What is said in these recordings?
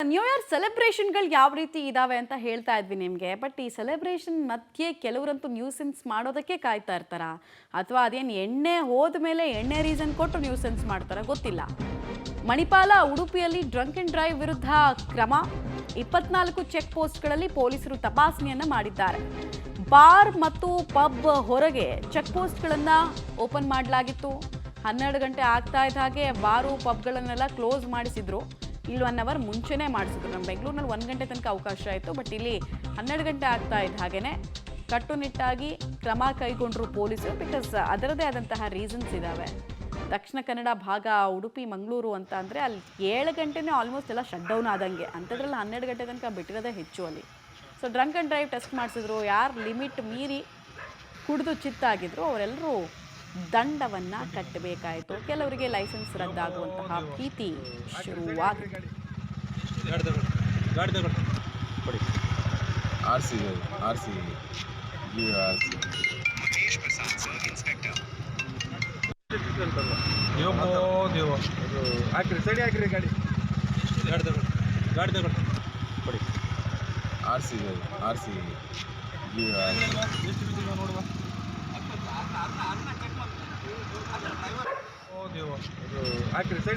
New year ಸೆಲೆಬ್ರೇಷನ್ಗಳು ಯಾವ ರೀತಿ ಇದಾವೆ ಅಂತ ಹೇಳ್ತಾ ಇದ್ವಿ ನಿಮಗೆ. ಬಟ್ ಈ ಸೆಲೆಬ್ರೇಷನ್ ಮಧ್ಯೆ ಕೆಲವರಂತೂ ನ್ಯೂಸೆನ್ಸ್ ಮಾಡೋದಕ್ಕೆ ಕಾಯ್ತಾ ಇರ್ತಾರ, ಅಥವಾ ಅದೇನು ಎಣ್ಣೆ ಹೋದ ಮೇಲೆ ಎಣ್ಣೆ ರೀಸನ್ ಕೊಟ್ಟು ನ್ಯೂಸೆನ್ಸ್ ಮಾಡ್ತಾರ ಗೊತ್ತಿಲ್ಲ. ಮಣಿಪಾಲ ಉಡುಪಿಯಲ್ಲಿ ಡ್ರಂಕ್ ಅಂಡ್ ಡ್ರೈವ್ ವಿರುದ್ಧ ಕ್ರಮ. 24 ಚೆಕ್ ಪೋಸ್ಟ್ಗಳಲ್ಲಿ ಪೊಲೀಸರು ತಪಾಸಣೆಯನ್ನ ಮಾಡಿದ್ದಾರೆ. ಬಾರ್ ಮತ್ತು ಪಬ್ ಹೊರಗೆ ಚೆಕ್ ಪೋಸ್ಟ್ಗಳನ್ನು ಓಪನ್ ಮಾಡಲಾಗಿತ್ತು. 12 ಗಂಟೆ ಆಗ್ತಾ ಇದ್ದ ಹಾಗೆ ಬಾರು ಪಬ್ಗಳನ್ನೆಲ್ಲ ಕ್ಲೋಸ್ ಮಾಡಿಸಿದ್ರು. ಇಲ್ಲಿ 1 ಅವರ್ ಮುಂಚೆನೇ ಮಾಡಿಸಿದ್ರು. ನಮ್ಮ ಬೆಂಗಳೂರಿನಲ್ಲಿ 1 ಗಂಟೆ ತನಕ ಅವಕಾಶ ಆಯಿತು. ಬಟ್ ಇಲ್ಲಿ 12 ಗಂಟೆ ಆಗ್ತಾ ಇದ್ದ ಹಾಗೇನೆ ಕಟ್ಟುನಿಟ್ಟಾಗಿ ಕ್ರಮ ಕೈಗೊಂಡ್ರು ಪೊಲೀಸರು. ಬಿಕಾಸ್ ಅದರದೇ ಆದಂತಹ ರೀಸನ್ಸ್ ಇದ್ದಾವೆ. ದಕ್ಷಿಣ ಕನ್ನಡ ಭಾಗ, ಉಡುಪಿ, ಮಂಗಳೂರು ಅಂತ ಅಂದರೆ ಅಲ್ಲಿ 7 ಗಂಟೆನೇ ಆಲ್ಮೋಸ್ಟ್ ಎಲ್ಲ ಶಟ್ ಡೌನ್ ಆದಂಗೆ. ಅಂಥದ್ರಲ್ಲಿ 12 ಗಂಟೆ ತನಕ ಬಿಟ್ಟಿರೋದೇ ಹೆಚ್ಚು ಅಲ್ಲಿ. So drunk and drive test ಮಾಡಿಸಿದ್ರು. ಯಾರು ಲಿಮಿಟ್ ಮೀರಿ ಕುಡಿದು ಚಿತ್ತಾಗಿದ್ರು ಅವರೆಲ್ಲರೂ ದಂಡವನ್ನು ಕಟ್ಟಬೇಕಾಯಿತು. ಕೆಲವರಿಗೆ ಲೈಸೆನ್ಸ್ ರದ್ದಾಗುವಂತಹ ಭೀತಿ ಶುರುವಾಗಿದೆ. ಹಾಕ್ರಿ ಸೈಡ್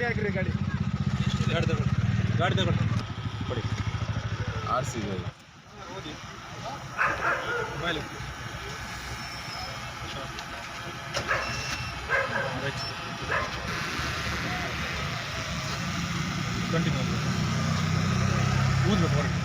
ಹಾಕ್ರಿ ಗಾಡಿ ಕೊಡಿ ಆರ್ಸಿ ಮೊಬೈಲ್ ಕಂಟಿನ್ಯೂ ಊದ್ಬೇಕು